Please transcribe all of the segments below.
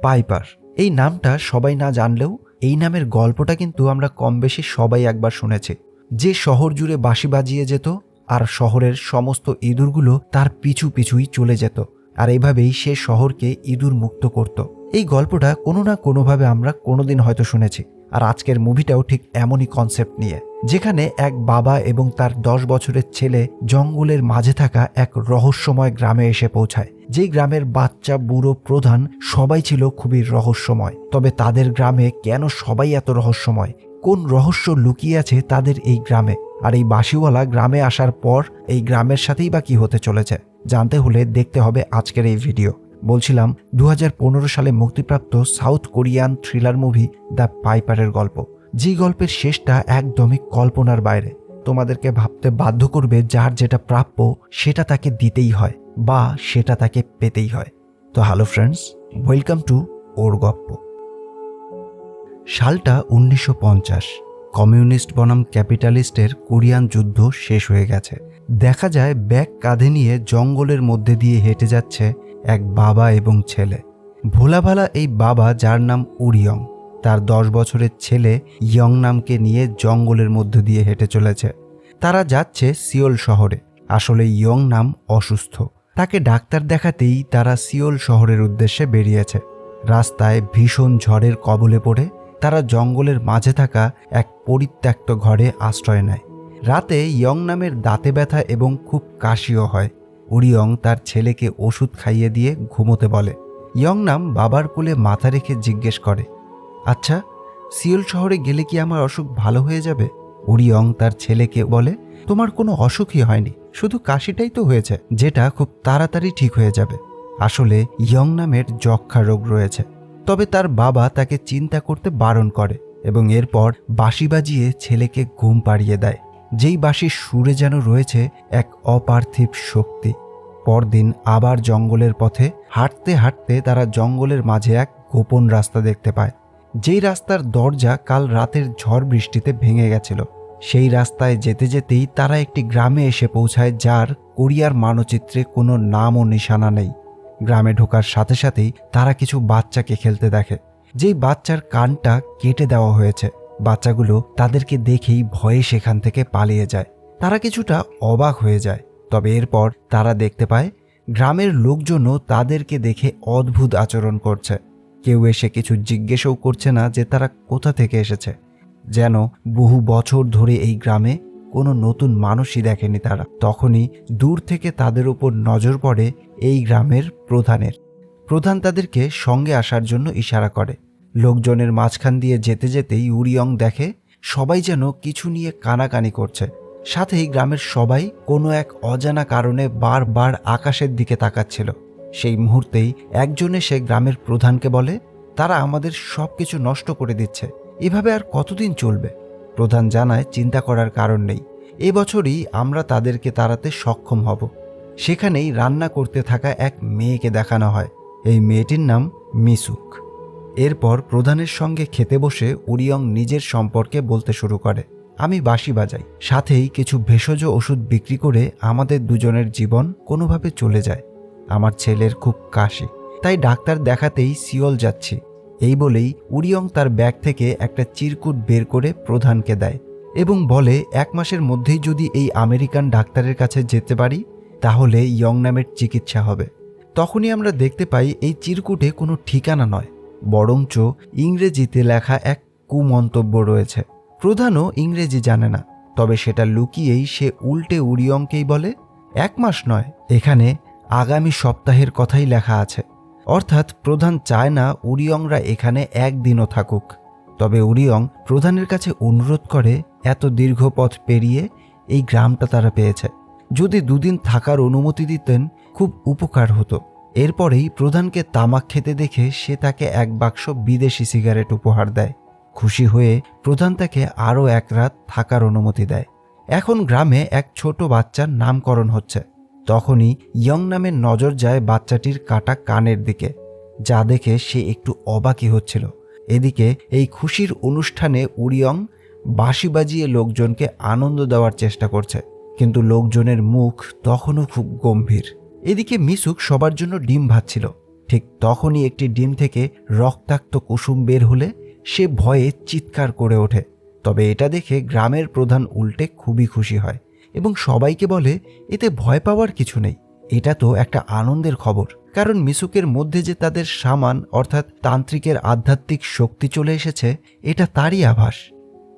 Piper. এই নামটা সবাই না জানলেও এই নামের গল্পটা কিন্তু আমরা কম বেশি সবাই একবার শুনেছি। যে শহর জুড়ে বাঁশি বাজিয়ে যেত আর শহরের সমস্ত ইঁদুরগুলো তার পিছু পিছুই চলে যেত, আর এইভাবেই সে শহরকে ইঁদুর মুক্ত করত। এই গল্পটা কোনো না কোনোভাবে আমরা কোনোদিন হয়তো শুনেছি। আর আজকের মুভিটাও ঠিক এমনই কনসেপ্ট নিয়ে, যেখানে এক বাবা এবং তার 10 বছরের ছেলে জঙ্গলের মাঝে থাকা এক রহস্যময় গ্রামে এসে পৌঁছায়। যেই গ্রামের বাচ্চা, বুড়ো, প্রধান সবাই ছিল খুবই রহস্যময়। তবে তাদের গ্রামে কেন সবাই এত রহস্যময়? কোন রহস্য লুকিয়ে আছে তাদের এই গ্রামে? আর এই বাঁশিওয়ালা গ্রামে আসার পর এই গ্রামের সাথেই বা কি হতে চলেছে জানতে হলে দেখতে হবে আজকের এই ভিডিও। বলছিলাম 2015 সালে মুক্তিপ্রাপ্ত South Korean thriller movie the পাইপারের গল্প। যে গল্পের শেষটা একদমই কল্পনার বাইরে, তোমাদেরকে ভাবতে বাধ্য করবে যার যেটা প্রাপ্য সেটা তাকে দিতেই হয় বা সেটা তাকে পেতেই হয়। তো হ্যালো ফ্রেন্ডস, ওয়েলকাম টু ওর গপ্প। সালটা 1950। কমিউনিস্ট বনাম ক্যাপিটালিস্টের কোরিয়ান যুদ্ধ শেষ হয়ে গেছে। দেখা যায় ব্যাগ কাঁধে নিয়ে জঙ্গলের মধ্যে দিয়ে হেঁটে যাচ্ছে এক বাবা এবং ছেলে। ভোলাভালা এই বাবা, যার নাম উরিয়ং, তার 10 বছরের ছেলে ইয়ং নামকে নিয়ে জঙ্গলের মধ্যে দিয়ে হেঁটে চলেছে। তারা যাচ্ছে সিওল শহরে। আসলে ইয়ং নাম অসুস্থ, তাকে ডাক্তার দেখাতেই তারা সিওল শহরের উদ্দেশ্যে বেরিয়েছে। রাস্তায় ভীষণ ঝড়ের কবলে পড়ে তারা জঙ্গলের মাঝে থাকা এক পরিত্যক্ত ঘরে আশ্রয় নেয়। রাতে ইয়ং নামের দাঁতে ব্যথা এবং খুব কাশিও হয়। উরিয়ং তার ছেলেকে ওষুধ খাইয়ে দিয়ে ঘুমোতে বলে। ইয়ং নাম বাবার কোলে মাথা রেখে জিজ্ঞেস করে, আচ্ছা, সিওল শহরে গেলে কি আমার অসুখ ভালো হয়ে যাবে? উরিয়ং তার ছেলেকে বলে, তোমার কোনো অসুখই হয়নি, শুধু কাশিটাই তো হয়েছে, যেটা খুব তাড়াতাড়ি ঠিক হয়ে যাবে। আসলে ইয়ং নামের যক্ষা রোগ রয়েছে। তবে তার বাবা তাকে চিন্তা করতে বারণ করে এবং এরপর বাঁশি বাজিয়ে ছেলেকে ঘুম পাড়িয়ে দেয়। যেই বাঁশির সুরে যেন রয়েছে এক অপার্থিব শক্তি। পরদিন আবার জঙ্গলের পথে হাঁটতে হাঁটতে তারা জঙ্গলের মাঝে এক গোপন রাস্তা দেখতে পায়। যেই রাস্তার দরজা কাল রাতের ঝড় বৃষ্টিতে ভেঙে গেছিল। সেই রাস্তায় যেতে যেতেই তারা একটি গ্রামে এসে পৌঁছায়, যার কোরিয়ার মানচিত্রে কোনো নাম ও নিশানা নেই। গ্রামে ঢোকার সাথে সাথেই তারা কিছু বাচ্চাকে খেলতে দেখে, যেই বাচ্চার কানটা কেটে দেওয়া হয়েছে। বাচ্চাগুলো তাদেরকে দেখেই ভয়ে সেখান থেকে পালিয়ে যায়। তারা কিছুটা অবাক হয়ে যায়। তবে এরপর তারা দেখতে পায় গ্রামের লোকজনও তাদেরকে দেখে অদ্ভুত আচরণ করছে। কেউ এসে কিছু জিজ্ঞেসও করছে না যে তারা কোথা থেকে এসেছে, যেন বহু বছর ধরে এই গ্রামে কোনো নতুন মানুষই দেখেনি তারা। তখনই দূর থেকে তাদের উপর নজর পড়ে এই গ্রামের প্রধানের। প্রধান তাদেরকে সঙ্গে আসার জন্য ইশারা করে। লোকজনের মাঝখান দিয়ে যেতে যেতেই উরিয়ং দেখে সবাই যেন কিছু নিয়ে কানাকানি করছে। সাথেই গ্রামের সবাই কোনো এক অজানা কারণে বারবার আকাশের দিকে তাকাচ্ছিল। সেই মুহূর্তেই একজন এসে গ্রামের প্রধানকে বলে, তারা আমাদের সবকিছু নষ্ট করে দিচ্ছে, এভাবে আর কতদিন চলবে? প্রধান জানায়, চিন্তা করার কারণ নেই, এবছরই আমরা তাদেরকে তাড়াতে সক্ষম হব। সেখানেই রান্না করতে থাকা এক মেয়েকে দেখানো হয়। এই মেয়েটির নাম মিসুক। এরপর প্রধানের সঙ্গে খেতে বসে উরিয়ং নিজের সম্পর্কে বলতে শুরু করে, আমি বাঁশি বাজাই, সাথেই কিছু ভেষজ ওষুধ বিক্রি করে আমাদের দুজনের জীবন কোনোভাবে চলে যায়। আমার ছেলের খুব কাশি, তাই ডাক্তার দেখাতেই সিওল যাচ্ছি। এই বলেই উরিয়ং তার ব্যাগ থেকে একটা চিরকুট বের করে প্রধানকে দেয় এবং বলে, 1 মাসের মধ্যেই যদি এই আমেরিকান ডাক্তারের কাছে যেতে পারি তাহলে ইয়ং নামের চিকিৎসা হবে। তখনই আমরা দেখতে পাই এই চিরকুটে কোনো ঠিকানা নয়, বরঞ্চ ইংরেজিতে লেখা এক কুমন্তব্য রয়েছে। প্রধানও ইংরেজি জানে না, তবে সেটা লুকিয়েই সে উল্টে উরিয়ংকেই বলে, 1 মাস নয়, এখানে আগামী সপ্তাহের কথাই লেখা আছে। অর্থাৎ প্রধান চায় না উরিয়ংরা এখানে একদিনও থাকুক। তবে উরিয়ং প্রধানের কাছে অনুরোধ করে, এত দীর্ঘ পথ পেরিয়ে এই গ্রামটা তারা পেয়েছে, যদি 2 দিন থাকার অনুমতি দিতেন খুব উপকার হতো। এরপরেই প্রধানকে তামাক খেতে দেখে সে তাকে 1 বাক্স বিদেশি সিগারেট উপহার দেয়। খুশি হয়ে প্রধান তাকে আরও 1 রাত থাকার অনুমতি দেয়। এখন গ্রামে এক ছোট বাচ্চার নামকরণ হচ্ছে। তখনই ইয়ং নামের নজর যায় বাচ্চাটির কাটা কানের দিকে, যা দেখে সে একটু অবাকই হচ্ছিল। এদিকে এই খুশির অনুষ্ঠানে উরিয়ং বাঁশি বাজিয়ে লোকজনকে আনন্দ দেওয়ার চেষ্টা করছে, কিন্তু লোকজনের মুখ তখনও খুব গম্ভীর। এদিকে মিসুক সবার জন্য ডিম ভাজছিল। ঠিক তখনই একটি ডিম থেকে রক্তাক্ত কুসুম বের হলে সে ভয়ে চিৎকার করে ওঠে। তবে এটা দেখে গ্রামের প্রধান উল্টে খুবই খুশি হয় এবং সবাইকে বলে, এতে ভয় পাওয়ার কিছু নেই, এটা তো একটা আনন্দের খবর, কারণ মিসুকের মধ্যে যে তাদের সামান অর্থাৎ তান্ত্রিকের আধ্যাত্মিক শক্তি চলে এসেছে, এটা তারই আভাস।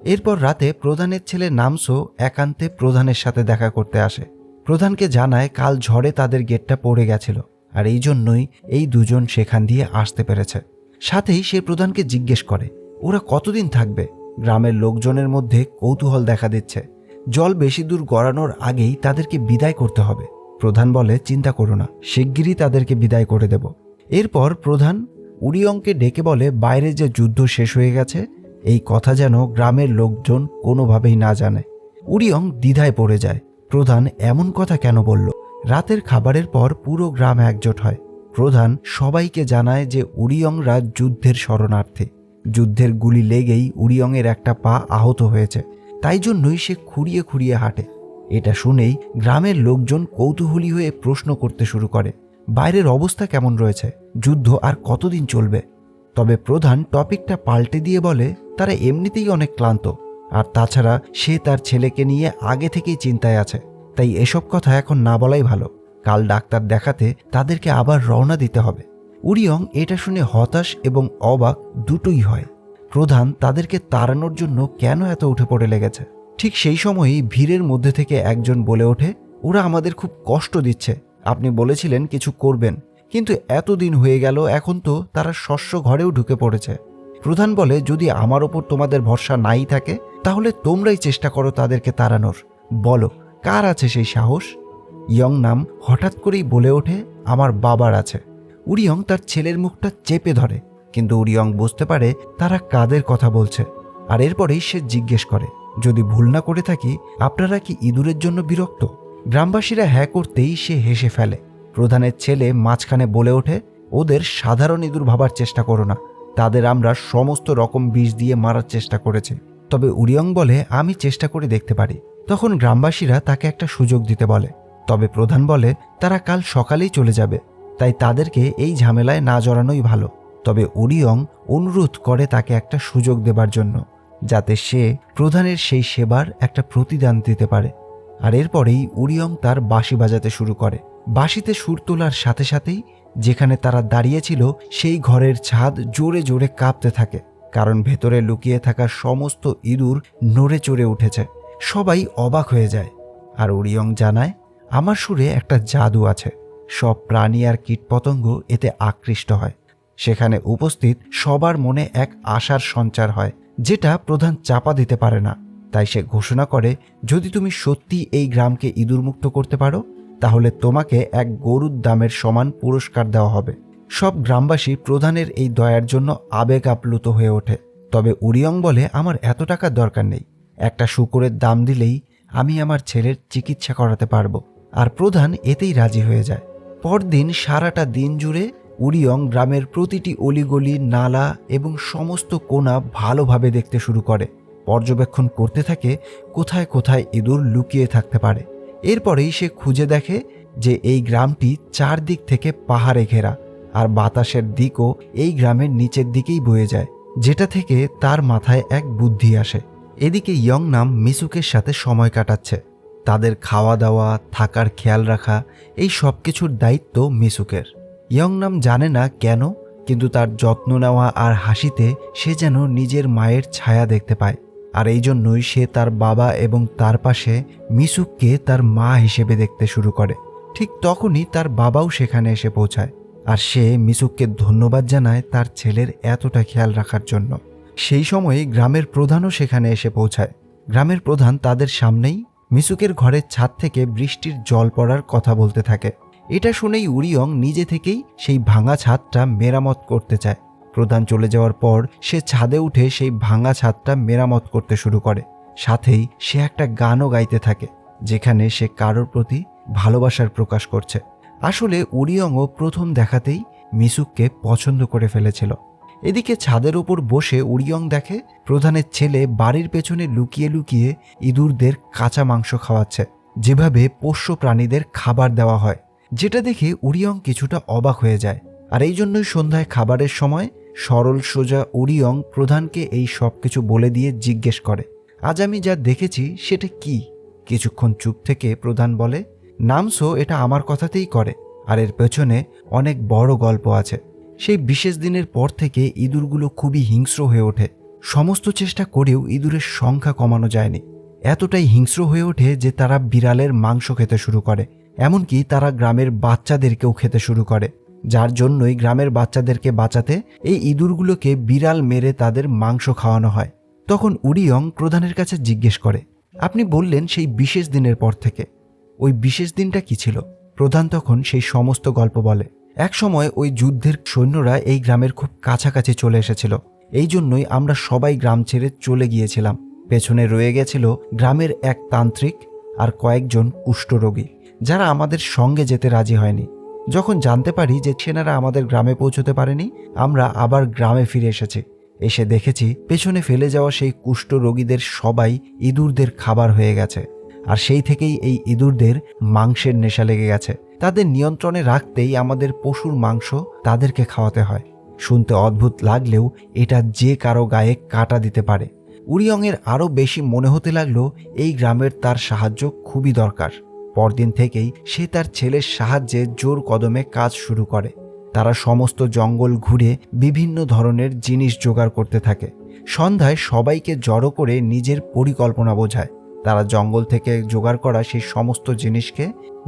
এরপর রাতে প্রধানের ছেলে নামসো একান্তে প্রধানের সাথে দেখা করতে আসে। প্রধানকে জানায় কাল ঝড়ে তাদের গেটটা পড়ে গেছিল, আর এই জন্যই এই দুজন সেখান দিয়ে আসতে পেরেছে। সাথেই সে প্রধানকে জিজ্ঞেস করে ওরা কতদিন থাকবে। গ্রামের লোকজনের মধ্যে কৌতূহল দেখা দিচ্ছে। জল বেশি দূর গড়ানোর আগেই তাদেরকে বিদায় করতে হবে। প্রধান বলে, চিন্তা করো না, শিগগিরই তাদেরকে বিদায় করে দেব। এরপর প্রধান উরিয়ংকে ডেকে বলে, বাইরে যে যুদ্ধ শেষ হয়ে গেছে এই কথা যেন গ্রামের লোকজন কোনোভাবেই না জানে। উরিয়ং দ্বিধায় পড়ে যায়, প্রধান এমন কথা কেন বলল। রাতের খাবারের পর পুরো গ্রাম একজোট হয়। প্রধান সবাইকে জানায় যে উরিয়ংরা যুদ্ধের শরণার্থী। যুদ্ধের গুলি লেগেই উরিয়ংয়ের একটা পা আহত হয়েছে, তাই জন্যই সে খুঁড়িয়ে খুঁড়িয়ে হাঁটে। এটা শুনেই গ্রামের লোকজন কৌতূহলী হয়ে প্রশ্ন করতে শুরু করে, বাইরের অবস্থা কেমন রয়েছে, যুদ্ধ আর কতদিন চলবে। তবে প্রধান টপিকটা পাল্টে দিয়ে বলে, তারা এমনিতেই অনেক ক্লান্ত, আর তাছাড়া সে তার ছেলেকে নিয়ে আগে থেকেই চিন্তায় আছে, তাই এসব কথা এখন না বলাই ভালো। কাল ডাক্তার দেখাতে তাদেরকে আবার রওনা দিতে হবে। উরিয়ং এটা শুনে হতাশ এবং অবাক দুটোই হয়। প্রধান তাদেরকে তাড়ানোর জন্য কেন এত উঠে পড়ে লেগেছে। ঠিক সেই সময়ই ভিড়ের মধ্যে থেকে একজন বলে ওঠে, ওরা আমাদের খুব কষ্ট দিচ্ছে, আপনি বলেছিলেন কিছু করবেন, কিন্তু এতদিন হয়ে গেল, এখন তো তারা শস্য ঘরেও ঢুকে পড়েছে। প্রধান বলে, যদি আমার ওপর তোমাদের ভরসা নাই থাকে তাহলে তোমরাই চেষ্টা করো তাদেরকে তাড়ানোর। বলো কার আছে সেই সাহস। ইয়ং নাম হঠাৎ করেই বলে ওঠে, আমার বাবার আছে। উরিয়ং তার ছেলের মুখটা চেপে ধরে, কিন্তু উরিয়ং বুঝতে পারে তারা কাদের কথা বলছে। আর এরপরেই সে জিজ্ঞেস করে, যদি ভুল না করে থাকি আপনারা কি ইঁদুরের জন্য বিরক্ত। গ্রামবাসীরা হ্যাঁ করতেই সে হেসে ফেলে। প্রধানের ছেলে মাঝখানে বলে ওঠে, ওদের সাধারণ ইঁদুর ভাবার চেষ্টা করো না, তাদের আমরা সমস্ত রকম বিষ দিয়ে মারার চেষ্টা করেছি। তবে উরিয়ং বলে, আমি চেষ্টা করে দেখতে পারি। তখন গ্রামবাসীরা তাকে একটা সুযোগ দিতে বলে, তবে প্রধান বলে তারা কাল সকালেই চলে যাবে, তাই তাদেরকে এই ঝামেলায় না জড়ানোই ভালো। তবে উরিয়ং অনুরোধ করে তাকে একটা সুযোগ দেবার জন্য, যাতে সে প্রধানের সেই সেবার একটা প্রতিদান দিতে পারে। আর এরপরেই উরিয়ং তার বাঁশি বাজাতে শুরু করে। বাঁশিতে সুর তোলার সাথে সাথেই যেখানে তারা দাঁড়িয়েছিল সেই ঘরের ছাদ জোরে জোরে কাঁপতে থাকে, কারণ ভেতরে লুকিয়ে থাকা সমস্ত ইঁদুর নড়ে চড়ে উঠেছে। সবাই অবাক হয়ে যায়। আর উরিয়ং জানায়, আমার সুরে একটা জাদু আছে, সব প্রাণী আর কীটপতঙ্গ এতে আকৃষ্ট হয়। সেখানে উপস্থিত সবার মনে এক আশার সঞ্চার হয়, যেটা প্রধান চাপা দিতে পারে না। তাই সে ঘোষণা করে, যদি তুমি সত্যি এই গ্রামকে ইঁদুরমুক্ত করতে পারো তাহলে তোমাকে এক গরুর দামের সমান পুরস্কার দেওয়া হবে। সব গ্রামবাসী প্রধানের এই দয়ার জন্য আবেগ আপ্লুত হয়ে ওঠে। তবে উরিয়ং বলে, আমার এত টাকার দরকার নেই, একটা শূকরের দাম দিলেই আমি আমার ছেলের চিকিৎসা করাতে পারবো। আর প্রধান এতেই রাজি হয়ে যায়। পরদিন সারাটা দিন জুড়ে উরিয়ং গ্রামের প্রতিটি অলিগলি, নালা এবং সমস্ত কোণা ভালোভাবে দেখতে শুরু করে। পর্যবেক্ষণ করতে থাকে কোথায় কোথায় ইঁদুর লুকিয়ে থাকতে পারে। এরপরেই সে খুঁজে দেখে যে এই গ্রামটি চারদিক থেকে পাহাড়ে ঘেরা, আর বাতাসের দিকও এই গ্রামের নিচের দিকেই বয়ে যায়, যেটা থেকে তার মাথায় এক বুদ্ধি আসে। এদিকে ইয়ং নাম মিসুকের সাথে সময় কাটাচ্ছে। তাদের খাওয়া দাওয়া, থাকার খেয়াল রাখা, এই সব কিছুর দায়িত্ব মিসুকের। ইয়ং নাম জানে না কেন, কিন্তু তার যত্ন নেওয়া আর হাসিতে সে যেন নিজের মায়ের ছায়া দেখতে পায়। আর এই জন্যই সে তার বাবা এবং তার পাশে মিসুককে তার মা হিসেবে দেখতে শুরু করে। ঠিক তখনই তার বাবাও সেখানে এসে পৌঁছায়, আর সে মিসুককে ধন্যবাদ জানায় তার ছেলের এতটা খেয়াল রাখার জন্য। সেই সময়ে গ্রামের প্রধানও সেখানে এসে পৌঁছায়। গ্রামের প্রধান তাদের সামনেই মিসুকের ঘরের ছাদ থেকে বৃষ্টির জল পড়ার কথা বলতে থাকে। এটা শুনেই উরিয়ং নিজে থেকেই সেই ভাঙা ছাদটা মেরামত করতে চায়। প্রধান চলে যাওয়ার পর সে ছাদে উঠে সেই ভাঙা ছাদটা মেরামত করতে শুরু করে। সাথেই সে একটা গানও গাইতে থাকে, যেখানে সে কারোর প্রতি ভালোবাসার প্রকাশ করছে। আসলে উরিয়ংও প্রথম দেখাতেই মিসুককে পছন্দ করে ফেলেছিল। এদিকে ছাদের উপর বসে উরিয়ং দেখে প্রধানের ছেলে বাড়ির পেছনে লুকিয়ে লুকিয়ে ইঁদুরদের কাঁচা মাংস খাওয়াচ্ছে, যেভাবে পোষ্য প্রাণীদের খাবার দেওয়া হয়। যেটা দেখে উরিয়ং কিছুটা অবাক হয়ে যায়। আর এই জন্যই সন্ধ্যায় খাবারের সময় সরল সোজা উরিয়ং প্রধানকে এই সব কিছু বলে দিয়ে জিজ্ঞেস করে, আজ আমি যা দেখেছি সেটা কি? কিছুক্ষণ চুপ থেকে প্রধান বলে, নামসো এটা আমার কথাতেই করে, আর এর পেছনে অনেক বড় গল্প আছে। সেই বিশেষ দিনের পর থেকে ইঁদুরগুলো খুবই হিংস্র হয়ে ওঠে। সমস্ত চেষ্টা করেও ইঁদুরের সংখ্যা কমানো যায়নি। এতটাই হিংস্র হয়ে ওঠে যে তারা বিড়ালের মাংস খেতে শুরু করে, এমনকি তারা গ্রামের বাচ্চাদেরকেও খেতে শুরু করে। যার জন্যই গ্রামের বাচ্চাদেরকে বাঁচাতে এই ইঁদুরগুলোকে বিড়াল মেরে তাদের মাংস খাওয়ানো হয়। তখন উরিয়ং প্রধানের কাছে জিজ্ঞেস করে, আপনি বললেন সেই বিশেষ দিনের পর থেকে, ওই বিশেষ দিনটা কি ছিল? প্রধান তখন সেই সমস্ত গল্প বলে। এক সময় ওই যুদ্ধের সৈন্যরা এই গ্রামের খুব কাছাকাছি চলে এসেছিল, এই জন্যই আমরা সবাই গ্রাম ছেড়ে চলে গিয়েছিলাম। পেছনে রয়ে গেছিল গ্রামের এক তান্ত্রিক আর কয়েকজন কুষ্ঠরোগী, যারা আমাদের সঙ্গে যেতে রাজি হয়নি। যখন জানতে পারি যে সেনারা আমাদের গ্রামে পৌঁছতে পারেনি, আমরা আবার গ্রামে ফিরে এসেছি। এসে দেখেছি পেছনে ফেলে যাওয়া সেই কুষ্ঠরোগীদের সবাই ইঁদুরদের খাবার হয়ে গেছে, আর সেই থেকেই এই ইঁদুরদের মাংসের নেশা লেগে গেছে। তাদের নিয়ন্ত্রণে রাখতেই আমাদের পশুর মাংস তাদেরকে খাওয়াতে হয়। শুনতে অদ্ভুত লাগলেও এটা যে কারো গায়ে কাটা দিতে পারে। উরিয়ংয়ের আরও বেশি মনে হতে লাগলো এই গ্রামের তার সাহায্য খুবই দরকার। পরদিন থেকেই সে তার ছেলের সাহায্যে জোর কদমে কাজ শুরু করে। তারা সমস্ত জঙ্গল ঘুরে বিভিন্ন ধরনের জিনিস জোগাড় করতে থাকে। সন্ধ্যায় সবাইকে জড়ো করে নিজের পরিকল্পনা বোঝায়। তারা জঙ্গল থেকে জোগাড় করা সেই সমস্ত জিনিসকে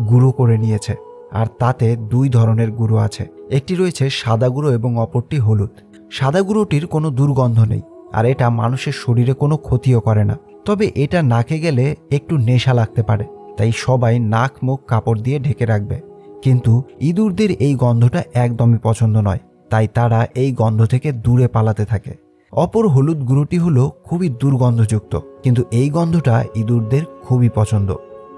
গুঁড়ো করে নিয়েছে, আর তাতে দুই ধরনের গুঁড়ো আছে। একটি রয়েছে সাদা গুঁড়ো এবং অপরটি হলুদ। সাদা গুঁড়োটির কোনো দুর্গন্ধ নেই, আর এটা মানুষের শরীরে কোনো ক্ষতিও করে না। তবে এটা নাকে গেলে একটু নেশা লাগতে পারে, তাই সবাই নাক মুখ কাপড় দিয়ে ঢেকে রাখবে। কিন্তু ইঁদুরদের এই গন্ধটা একদমই পছন্দ নয়, তাই তারা এই গন্ধ থেকে দূরে পালাতে থাকে। অপর হলুদ গুঁড়োটি হলো খুবই দুর্গন্ধযুক্ত, কিন্তু এই গন্ধটা ইঁদুরদের খুবই পছন্দ।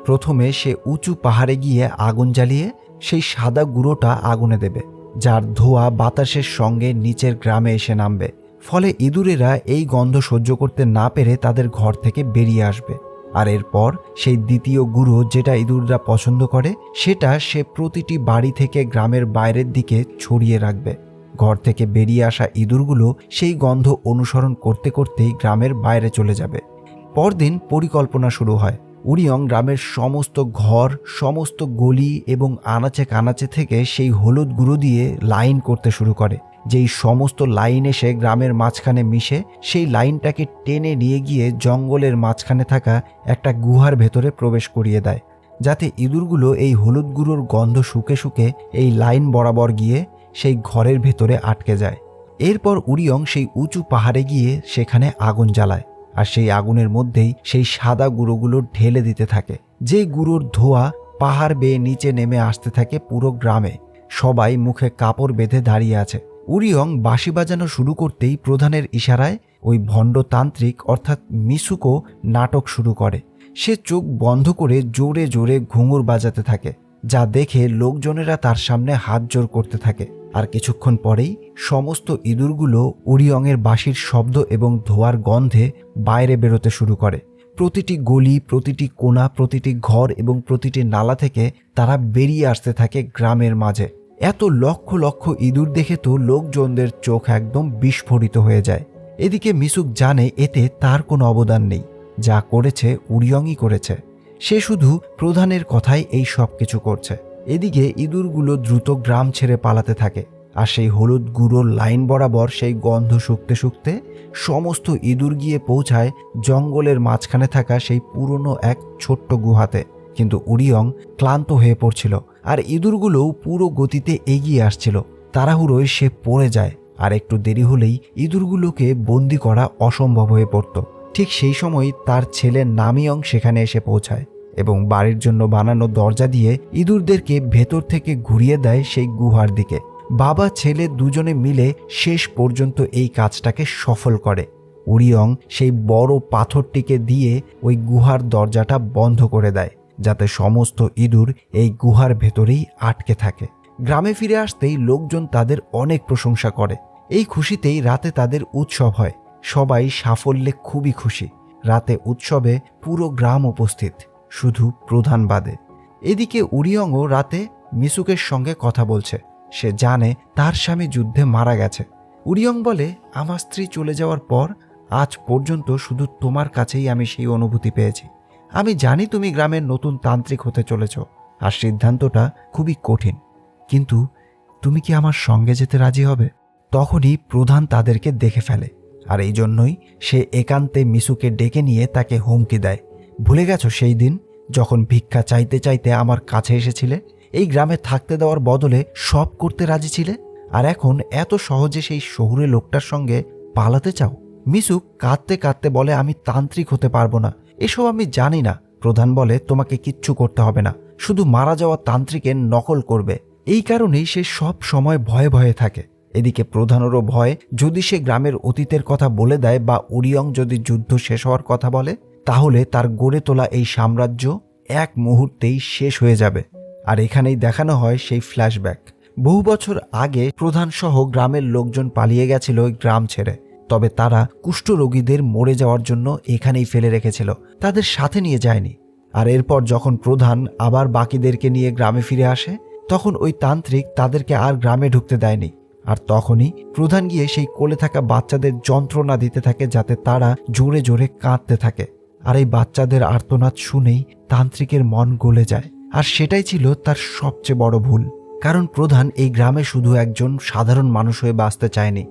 প্রথমে সে উঁচু পাহাড়ে গিয়ে আগুন জ্বালিয়ে সেই সাদা গুঁড়োটা আগুনে দেবে, যার ধোঁয়া বাতাসের সঙ্গে নিচের গ্রামে এসে নামবে। ফলে ইঁদুরেরা এই গন্ধ সহ্য করতে না পেরে তাদের ঘর থেকে বেরিয়ে আসবে। আর এরপর সেই দ্বিতীয় গুঁড়ো যেটা ইঁদুররা পছন্দ করে, সেটা সে প্রতিটি বাড়ি থেকে গ্রামের বাইরের দিকে ছড়িয়ে রাখবে। ঘর থেকে বেরিয়ে আসা ইঁদুরগুলো সেই গন্ধ অনুসরণ করতে করতেই গ্রামের বাইরে চলে যাবে। পরদিন পরিকল্পনা শুরু হয়। উরিয়ং গ্রামের সমস্ত ঘর, সমস্ত গলি এবং আনাচে কানাচে থেকে সেই হলুদ গুঁড়ো দিয়ে লাইন করতে শুরু করে। যেই সমস্ত লাইন এসে গ্রামের মাঝখানে মিশে, সেই লাইনটাকে টেনে নিয়ে গিয়ে জঙ্গলের মাঝখানে থাকা একটা গুহার ভেতরে প্রবেশ করিয়ে দেয়, যাতে ইঁদুরগুলো এই হলুদ গুঁড়োর গন্ধ শুকে শুকে এই লাইন বরাবর গিয়ে সেই ঘরের ভেতরে আটকে যায়। এরপর উরিয়ং সেই উঁচু পাহাড়ে গিয়ে সেখানে আগুন জ্বালায়, আর সেই আগুনের মধ্যেই সেই সাদা গুঁড়োগুলো ঢেলে দিতে থাকে। যে গুঁড়োর ধোঁয়া পাহাড় বেয়ে নিচে নেমে আসতে থাকে পুরো গ্রামে। সবাই মুখে কাপড় বেঁধে দাঁড়িয়ে আছে। উরিয়ং বাঁশি বাজানো শুরু করতেই প্রধানের ইশারায় ওই ভণ্ড তান্ত্রিক অর্থাৎ মিসুকো নাটক শুরু করে। সে চোখ বন্ধ করে জোরে জোরে ঘুঙুর বাজাতে থাকে, যা দেখে লোকজনেরা তার সামনে হাত জোড় করতে থাকে। আর কিছুক্ষণ পরেই সমস্ত ইঁদুরগুলো উরিয়ংয়ের বাঁশির শব্দ এবং ধোঁয়ার গন্ধে বাইরে বেরোতে শুরু করে। প্রতিটি গলি, প্রতিটি কোণা, প্রতিটি ঘর এবং প্রতিটি নালা থেকে তারা বেরিয়ে আসতে থাকে গ্রামের মাঝে। এত লক্ষ লক্ষ ইঁদুর দেখে তো লোকজনদের চোখ একদম বিস্ফোরিত হয়ে যায়। এদিকে মিসুক জানে এতে তার কোনো অবদান নেই, যা করেছে উরিয়ংই করেছে। সে শুধু প্রধানের কথায় এই সব কিছু করছে। এদিকে ইঁদুরগুলো দ্রুত গ্রাম ছেড়ে পালাতে থাকে, আর সেই হলুদ গুঁড়োর লাইন বরাবর সেই গন্ধ শুকতে শুকতে সমস্ত ইঁদুর গিয়ে পৌঁছায় জঙ্গলের মাঝখানে থাকা সেই পুরনো এক ছোট্ট গুহাতে। কিন্তু উরিয়ং ক্লান্ত হয়ে পড়ছিল, আর ইঁদুরগুলোও পুরো গতিতে এগিয়ে আসছিল। তাড়াহুড়োয় সে পড়ে যায়, আর একটু দেরি হলেই ইঁদুরগুলোকে বন্দি করা অসম্ভব হয়ে পড়ত। ঠিক সেই সময় তার ছেলে নামিয়ং সেখানে এসে পৌঁছায় এবং বাড়ির জন্য বানানো দরজা দিয়ে ইঁদুরদেরকে ভেতর থেকে ঘুরিয়ে দেয় সেই গুহার দিকে। বাবা ছেলে দুজনে মিলে শেষ পর্যন্ত এই কাজটাকে সফল করে। উরিয়ং সেই বড় পাথরটিকে দিয়ে ওই গুহার দরজাটা বন্ধ করে দেয়, যাতে সমস্ত ইঁদুর এই গুহার ভেতরেই আটকে থাকে। গ্রামে ফিরে আসতেই লোকজন তাদের অনেক প্রশংসা করে। এই খুশিতেই রাতে তাদের উৎসব হয়। সবাই সাফল্যে খুবই খুশি। রাতে উৎসবে পুরো গ্রাম উপস্থিত, শুধু প্রধান বাদে। এদিকে উরিয়ংও রাতে মিসুকের সঙ্গে কথা বলছে। সে জানে তার স্বামী যুদ্ধে মারা গেছে। উরিয়ং বলে, আমার স্ত্রী চলে যাওয়ার পর আজ পর্যন্ত শুধু তোমার কাছেই আমি সেই অনুভূতি পেয়েছি। আমি জানি তুমি গ্রামের নতুন তান্ত্রিক হতে চলেছ, আর সিদ্ধান্তটা খুবই কঠিন, কিন্তু তুমি কি আমার সঙ্গে যেতে রাজি হবে? তখনই প্রধান তাদেরকে দেখে ফেলে, আর এই জন্যই সে একান্তে মিশুকে ডেকে নিয়ে তাকে হুমকি দেয়। ভুলে গেছো সেই দিন যখন ভিক্ষা চাইতে চাইতে আমার কাছে এসেছিলে? এই গ্রামে থাকতে দেওয়ার বদলে সব করতে রাজি ছিলে, আর এখন এত সহজে সেই শহুরে লোকটার সঙ্গে পালাতে চাও? মিশুক কাঁদতে কাঁদতে বলে, আমি তান্ত্রিক হতে পারবো না, এসব আমি জানি না। প্রধান বলে, তোমাকে কিচ্ছু করতে হবে না, শুধু মারা যাওয়া তান্ত্রিকের নকল করবে। এই কারণেই সে সব সময় ভয়ে ভয়ে থাকে। এদিকে প্রধানেরও ভয়, যদি সে গ্রামের অতীতের কথা বলে দেয় বা উরিয়ং যদি যুদ্ধ শেষ হওয়ার কথা বলে, তাহলে তার গড়ে তোলা এই সাম্রাজ্য এক মুহূর্তেই শেষ হয়ে যাবে। আর এখানেই দেখানো হয় সেই ফ্ল্যাশব্যাক। বহু বছর আগে প্রধান সহ গ্রামের লোকজন পালিয়ে গেছিল ওই গ্রাম ছেড়ে, তবে তারা কুষ্ঠরোগীদের মরে যাওয়ার জন্য এখানেই ফেলে রেখেছিল, তাদের সাথে নিয়ে যায়নি। আর এরপর যখন প্রধান আবার বাকিদেরকে নিয়ে গ্রামে ফিরে আসে, তখন ওই তান্ত্রিক তাদেরকে আর গ্রামে ঢুকতে দেয়নি। আর তখনই প্রধান গিয়ে সেই কোলে থাকা বাচ্চাদের যন্ত্রণা দিতে থাকে, যাতে তারা জোরে জোরে কাঁদতে থাকে। আর এই বাচ্চাদের আর্তনাদ শুনেই তান্ত্রিকের মন গলে যায়, আর সেটাই ছিল তার সবচেয়ে বড় ভুল। কারণ প্রধান এই গ্রামে শুধু একজন সাধারণ মানুষ হয়ে বাঁচতে চায়নি।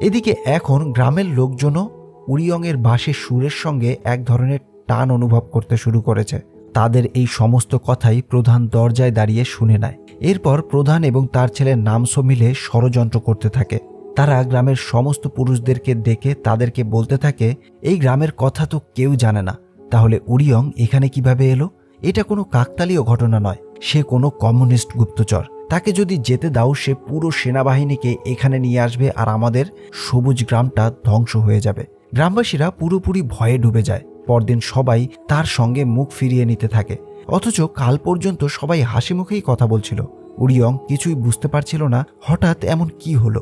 এদিকে এখন গ্রামের লোকজনও উরিয়ংয়ের বাঁশির সুরের সঙ্গে এক ধরনের টান অনুভব করতে শুরু করেছে। তাদের এই সমস্ত কথাই প্রধান দরজায় দাঁড়িয়ে শুনে নেয়। এরপর প্রধান এবং তার ছেলে নামসো মিলে ষড়যন্ত্র করতে থাকে। তারা গ্রামের সমস্ত পুরুষদেরকে ডেকে তাদেরকে বলতে থাকে, এই গ্রামের কথা তো কেউ জানে না, তাহলে উরিয়ং এখানে কিভাবে এলো? এটা কোনো কাকতালীয় ঘটনা নয়, সে কোনো কমিউনিস্ট গুপ্তচর। তাকে যদি যেতে দাও, সে পুরো সেনাবাহিনীকে এখানে নিয়ে আসবে, আর আমাদের সবুজ গ্রামটা ধ্বংস হয়ে যাবে। গ্রামবাসীরা পুরোপুরি ভয়ে ডুবে যায়। পরদিন সবাই তার সঙ্গে মুখ ফিরিয়ে নিতে থাকে, অথচ কাল পর্যন্ত সবাই হাসি মুখেই কথা বলছিল। উরিয়ং কিছুই বুঝতে পারছিল না হঠাৎ এমন কি হলো।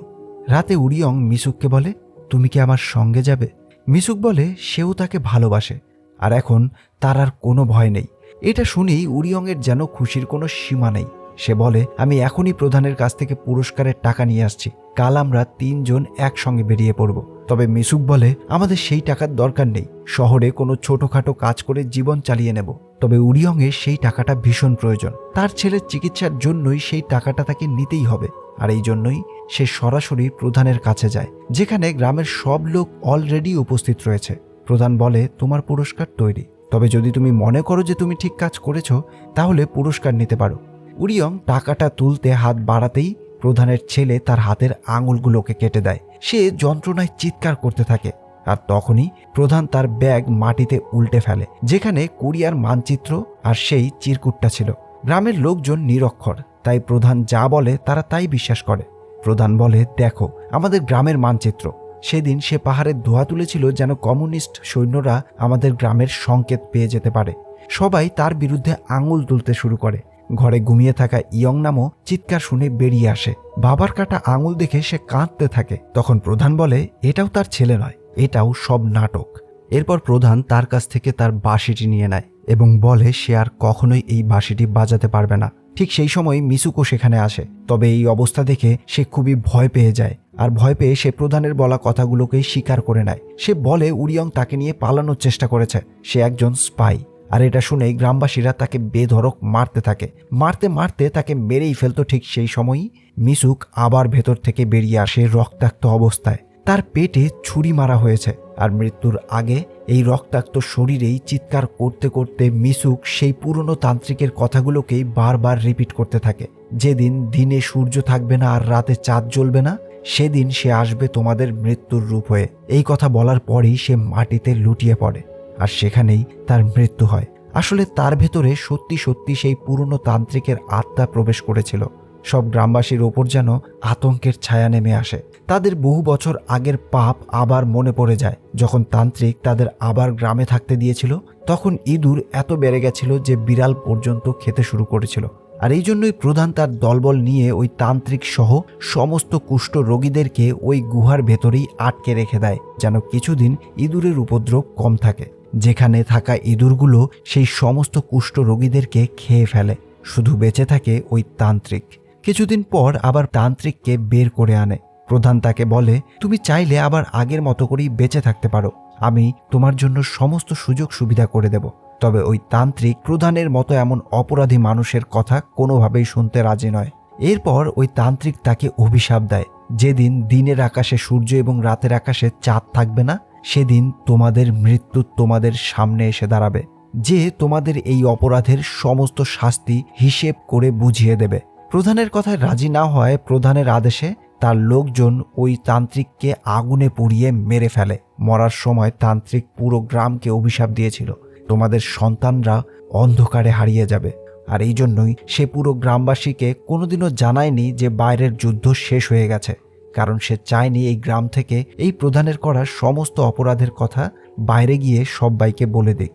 রাতে উরিয়ং মিশুককে বলে, তুমি কি আমার সঙ্গে যাবে? মিশুক বলে সেও তাকে ভালোবাসে, আর এখন তার আর কোনো ভয় নেই। এটা শুনেই উরিয়ংয়ের যেন খুশির কোনো সীমা নেই। সে বলে, আমি এখনই প্রধানের কাছ থেকে পুরস্কারের টাকা নিয়ে আসছি, কাল আমরা 3 জন একসঙ্গে বেরিয়ে পড়ব। তবে মিশুক বলে, আমাদের সেই টাকার দরকার নেই, শহরে কোনো ছোটখাটো কাজ করে জীবন চালিয়ে নেব। তবে উরিয়ংয়ের সেই টাকাটা ভীষণ প্রয়োজন, তার ছেলের চিকিৎসার জন্যই সেই টাকাটা তাকে নিতেই হবে। আর এই জন্যই সে সরাসরি প্রধানের কাছে যায়, যেখানে গ্রামের সব লোক অলরেডি উপস্থিত রয়েছে। প্রধান বলে, তোমার পুরস্কার তৈরি, তবে যদি তুমি মনে করো যে তুমি ঠিক কাজ করেছো, তাহলে পুরস্কার নিতে পারো। উরিয়ং টাকাটা তুলতে হাত বাড়াতেই প্রধানের ছেলে তার হাতের আঙুলগুলোকে কেটে দেয়। সে যন্ত্রণায় চিৎকার করতে থাকে, আর তখনই প্রধান তার ব্যাগ মাটিতে উল্টে ফেলে, যেখানে কোরিয়ার মানচিত্র আর সেই চিরকুটটা ছিল। গ্রামের লোকজন নিরক্ষর, তাই প্রধান যা বলে তারা তাই বিশ্বাস করে। প্রধান বলে, দেখো আমাদের গ্রামের মানচিত্র। সেদিন সে পাহাড়ের ধোঁয়া তুলেছিল যেন কমিউনিস্ট সৈন্যরা আমাদের গ্রামের সংকেত পেয়ে যেতে পারে। সবাই তার বিরুদ্ধে আঙুল তুলতে শুরু করে। ঘরে ঘুমিয়ে থাকা ইয়ং নামও চিৎকার শুনে বেরিয়ে আসে। বাবার কাটা আঙুল দেখে সে কাঁদতে থাকে। তখন প্রধান বলে, এটাও তার ছেলে নয়, এটাও সব নাটক। এরপর প্রধান তার কাছ থেকে তার বাঁশিটি নিয়ে নেয় এবং বলে সে আর কখনোই এই বাঁশিটি বাজাতে পারবে না। ঠিক সেই সময় মিশুকো সেখানে আসে, তবে এই অবস্থা দেখে সে খুবই ভয় পেয়ে যায়, আর ভয় পেয়ে সে প্রধানের বলা কথাগুলোকেই স্বীকার করে নেয়। সে বলে উরিয়ং তাকে নিয়ে পালানোর চেষ্টা করেছে, সে একজন স্পাই। আর এটা শুনে গ্রামবাসীরা তাকে বেধড়ক মারতে থাকে, মারতে মারতে তাকে মেরেই ফেলতো। ঠিক সেই সময়ই মিশুক আবার ভেতর থেকে বেরিয়ে আসে রক্তাক্ত অবস্থায়। তার পেটে ছুরি মারা হয়েছে, আর মৃত্যুর আগে এই রক্তাক্ত শরীরেই চিৎকার করতে করতে মিশুক সেই পুরনো তান্ত্রিকের কথাগুলোকেই বারবার রিপিট করতে থাকে। যেদিন দিনে সূর্য থাকবে না আর রাতে চাঁদ জ্বলবে না, সেদিন সে আসবে তোমাদের মৃত্যুর রূপ হয়ে। এই কথা বলার পরেই সে মাটিতে লুটিয়ে পড়ে, আর সেখানেই তার মৃত্যু হয়। আসলে তার ভেতরে সত্যি সত্যি সেই পুরনো তান্ত্রিকের আত্মা প্রবেশ করেছিল। সব গ্রামবাসীর ওপর যেন আতঙ্কের ছায়া নেমে আসে। তাদের বহু বছর আগের পাপ আবার মনে পড়ে যায়। যখন তান্ত্রিক তাদের আবার গ্রামে থাকতে দিয়েছিল, তখন ইঁদুর এত বেড়ে গেছিল যে বিড়াল পর্যন্ত খেতে শুরু করেছিল। আর এই জন্যই প্রধান তার দলবল নিয়ে ওই তান্ত্রিক সহ সমস্ত কুষ্ঠ রোগীদেরকে ওই গুহার ভেতরেই আটকে রেখে দেয়, যেন কিছুদিন ইঁদুরের উপদ্রব কম থাকে। যেখানে থাকা ইঁদুরগুলো সেই সমস্ত কুষ্ঠ রোগীদেরকে খেয়ে ফেলে, শুধু বেঁচে থাকে ওই তান্ত্রিক। কিছুদিন পর আবার তান্ত্রিককে বের করে আনে। প্রধান তাকে বলে, তুমি চাইলে আবার আগের মতো করেই বেঁচে থাকতে পারো, আমি তোমার জন্য সমস্ত সুযোগ সুবিধা করে দেব। তবে ওই তান্ত্রিক প্রধানের মতো এমন অপরাধী মানুষের কথা কোনোভাবেই শুনতে রাজি নয়। এরপর ওই তান্ত্রিক তাকে অভিশাপ দেয়, যেদিন দিনের আকাশে সূর্য এবং রাতের আকাশে চাঁদ থাকবে না, সেদিন তোমাদের মৃত্যু তোমাদের সামনে এসে দাঁড়াবে, যে তোমাদের এই অপরাধের সমস্ত শাস্তি হিসেব করে বুঝিয়ে দেবে। প্রধানের কথায় রাজি না হয় প্রধানের আদেশে তার লোকজন ওই তান্ত্রিককে আগুনে পুড়িয়ে মেরে ফেলে। মরার সময় তান্ত্রিক পুরো গ্রামকে অভিশাপ দিয়েছিল, তোমাদের সন্তানরা অন্ধকারে হারিয়ে যাবে। আর এই জন্যই সে পুরো গ্রামবাসীকে কোনোদিনও জানায়নি যে বাইরের যুদ্ধ শেষ হয়ে গেছে, কারণ সে চায়নি এই গ্রাম থেকে এই প্রধানের করা সমস্ত অপরাধের কথা বাইরে গিয়ে সবাইকে বলে দিক।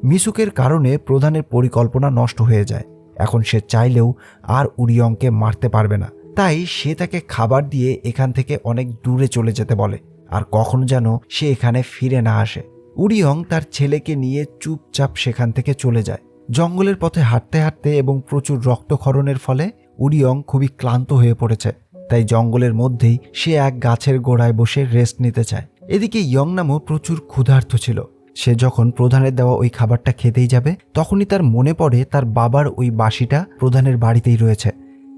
মিসুকের কারণে প্রধানের পরিকল্পনা নষ্ট হয়ে যায়। এখন সে চাইলেও আর উরিয়ংকে মারতে পারবে না, তাই সে তাকে খাবার দিয়ে এখান থেকে অনেক দূরে চলে যেতে বলে, আর কখনো যেন সে এখানে ফিরে না আসে। উরিয়ং তার ছেলেকে নিয়ে চুপচাপ সেখান থেকে চলে যায়। জঙ্গলের পথে হাঁটতে হাঁটতে এবং প্রচুর রক্তক্ষরণের ফলে উরিয়ং খুবই ক্লান্ত হয়ে পড়েছে, তাই জঙ্গলের মধ্যেই সে এক গাছের গোড়ায় বসে রেস্ট নিতে চায়। এদিকে ইয়ংনামও প্রচুর ক্ষুধার্ত ছিল। সে যখন প্রধানের দেওয়া ওই খাবারটা খেতেই যাবে, তখনই তার মনে পড়ে তার বাবার ওই বাঁশিটা প্রধানের বাড়িতেই রয়েছে।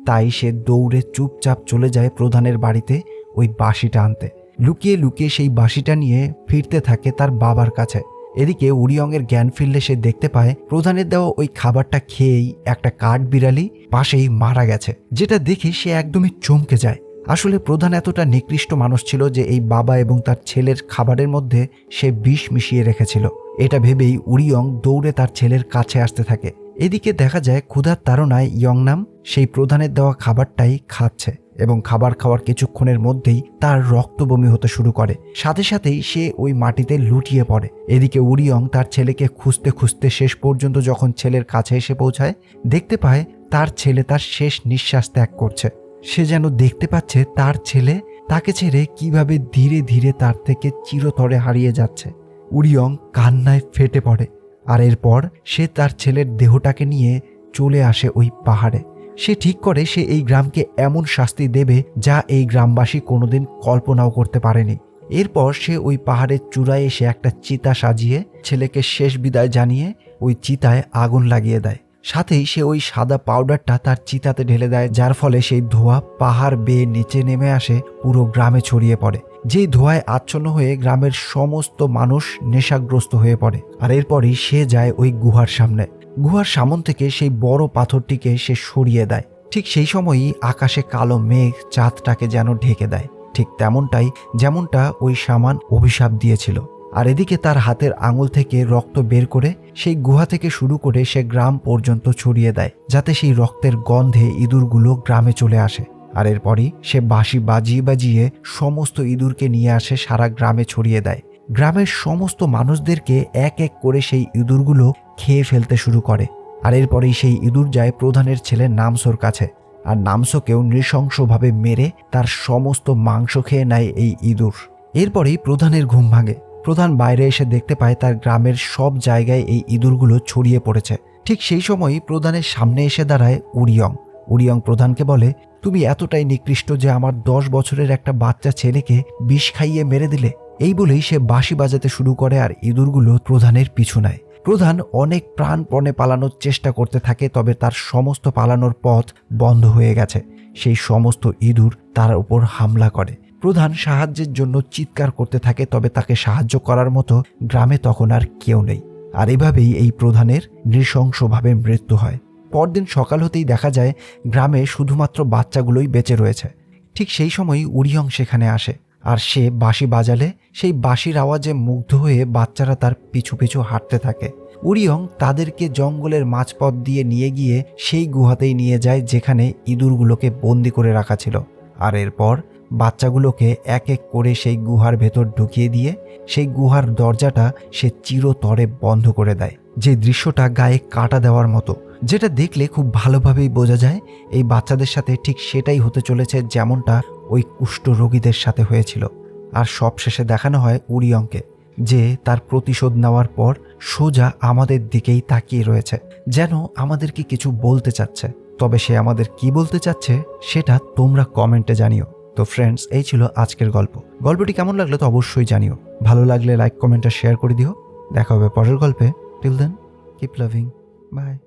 তাই সে দৌড়ে চুপচাপ চলে যায় প্রধানের বাড়িতে ওই বাঁশিটা আনতে। লুকিয়ে লুকিয়ে সেই বাঁশিটা নিয়ে ফিরতে থাকে তার বাবার কাছে। এদিকে উরিয়ংয়ের জ্ঞান ফিরলে সে দেখতে পায় প্রধানের দেওয়া ওই খাবারটা খেয়েই একটা কাঠবিড়ালি পাশেই মারা গেছে, যেটা দেখে সে একদমই চমকে যায়। আসলে প্রধান এতটা নিকৃষ্ট মানুষ ছিল যে এই বাবা এবং তার ছেলের খাবারের মধ্যে সে বিষ মিশিয়ে রেখেছিল। এটা ভেবেই উরিয়ং দৌড়ে তার ছেলের কাছে আসতে থাকে। এদিকে দেখা যায় ক্ষুধার তাড়নায় ইয়ংনাম সেই প্রধানের দেওয়া খাবারটাই খাচ্ছে এবং খাবার খাওয়ার কিছুক্ষণের মধ্যেই তার রক্ত বমি হতে শুরু করে। সাথে সাথেই সে ওই মাটিতে লুটিয়ে পড়ে। এদিকে উরিয়ং তার ছেলেকে খুঁজতে খুঁজতে শেষ পর্যন্ত যখন ছেলের কাছে এসে পৌঁছায়, দেখতে পায় তার ছেলে তার শেষ নিঃশ্বাস ত্যাগ করছে। সে যেন দেখতে পাচ্ছে তার ছেলে তাকে ছেড়ে কিভাবে ধীরে ধীরে তার থেকে চিরতরে হারিয়ে যাচ্ছে। উরিয়ং কান্নায় ফেটে পড়ে, আর এরপর সে তার ছেলের দেহটাকে নিয়ে চলে আসে ওই পাহাড়ে। সে ঠিক করে সে এই গ্রামকে এমন শাস্তি দেবে যা এই গ্রামবাসী কোনোদিন কল্পনাও করতে পারেনি। এরপর সে ওই পাহাড়ের চূড়ায় এসে একটা চিতা সাজিয়ে ছেলেকে শেষ বিদায় জানিয়ে ওই চিতায় আগুন লাগিয়ে দেয়। সাথেই সে ওই সাদা পাউডারটা তার চিতাতে ঢেলে দেয়, যার ফলে সেই ধোঁয়া পাহাড় বেয়ে নিচে নেমে আসে, পুরো গ্রামে ছড়িয়ে পড়ে। যেই ধোঁয়ায় আচ্ছন্ন হয়ে গ্রামের সমস্ত মানুষ নেশাগ্রস্ত হয়ে পড়ে। আর এরপরই সে যায় ওই গুহার সামনে। গুহার সামন থেকে সেই বড় পাথরটিকে সে সরিয়ে দেয়। ঠিক সেই সময়ই আকাশে কালো মেঘ চাঁদটাকে যেন ঢেকে দেয়, ঠিক তেমনটাই যেমনটা ওই শামান অভিশাপ দিয়েছিল। আর এদিকে তার হাতের আঙুল থেকে রক্ত বের করে সেই গুহা থেকে শুরু করে সে গ্রাম পর্যন্ত ছড়িয়ে দেয়, যাতে সেই রক্তের গন্ধে ইঁদুরগুলো গ্রামে চলে আসে। আর এরপরই সে বাঁশি বাজিয়ে বাজিয়ে সমস্ত ইঁদুরকে নিয়ে আসে, সারা গ্রামে ছড়িয়ে দেয়। গ্রামের সমস্ত মানুষদেরকে এক এক করে সেই ইঁদুরগুলো খেয়ে ফেলতে শুরু করে। আর এরপরেই সেই ইঁদুর যায় প্রধানের ছেলে নামসোর কাছে, আর নামসোকেও নৃশংসভাবে মেরে তার সমস্ত মাংস খেয়ে নেয় এই ইঁদুর। এরপরেই প্রধানের ঘুম ভাঙে। প্রধান বাইরে এসে দেখতে পায় তার গ্রামের সব জায়গায় এই ইঁদুরগুলো ছড়িয়ে পড়েছে। ঠিক সেই সময়ই প্রধানের সামনে এসে দাঁড়ায় উরিয়ং। উরিয়ং প্রধানকে বলে, তুমি এতটাই নিকৃষ্ট যে আমার 10 বছরের একটা বাচ্চা ছেলেকে বিষ খাইয়ে মেরে দিলে। এই বলেই সে বাঁশি বাজাতে শুরু করে আর ইঁদুরগুলো প্রধানের পিছু নেয়। প্রধান অনেক প্রাণপণে পালানোর চেষ্টা করতে থাকে, তবে তার সমস্ত পালানোর পথ বন্ধ হয়ে গেছে। সেই সমস্ত ইঁদুর তার উপর হামলা করে। প্রধান সাহায্যের জন্য চিৎকার করতে থাকে, তবে তাকে সাহায্য করার মতো গ্রামে তখন আর কেউ নেই। আর এভাবেই এই প্রধানের নৃশংসভাবে মৃত্যু হয়। পরদিন সকাল হতেই দেখা যায় গ্রামে শুধুমাত্র বাচ্চাগুলোই বেঁচে রয়েছে। ঠিক সেই সময়ই উরিয়ং সেখানে আসে, আর সে বাঁশি বাজালে সেই বাঁশির আওয়াজে মুগ্ধ হয়ে বাচ্চারা তার পিছু পিছু হাঁটতে থাকে। উরিয়ং তাদেরকে জঙ্গলের মাঝপথ দিয়ে নিয়ে গিয়ে সেই গুহাতেই নিয়ে যায় যেখানে ইঁদুরগুলোকে বন্দি করে রাখা ছিল। আর এরপর বাচ্চাগুলোকে এক এক করে সেই গুহার ভেতর ঢুকিয়ে দিয়ে সেই গুহার দরজাটা সে চিরতরে বন্ধ করে দেয়। যে দৃশ্যটা গায়ে কাটা দেওয়ার মতো, যেটা দেখলে খুব ভালোভাবেই বোঝা যায় এই বাচ্চাদের সাথে ঠিক সেটাই হতে চলেছে যেমনটা ওই কুষ্ঠ রোগীদের সাথে হয়েছিল। আর সবশেষে দেখানো হয় উরিয়ংকে, যে তার প্রতিশোধ নেওয়ার পর সোজা আমাদের দিকেই তাকিয়ে রয়েছে, যেন আমাদেরকে কিছু বলতে চাচ্ছে। তবে সে আমাদের কি বলতে চাচ্ছে সেটা তোমরা কমেন্টে জানিও। তো ফ্রেন্ডস, এই ছিল আজকের গল্প। গল্পটি কেমন লাগলো তো অবশ্যই জানিও। ভালো লাগলে লাইক, কমেন্ট আর শেয়ার করে দিও। দেখা হবে পরের গল্পে। Till then, keep loving, by.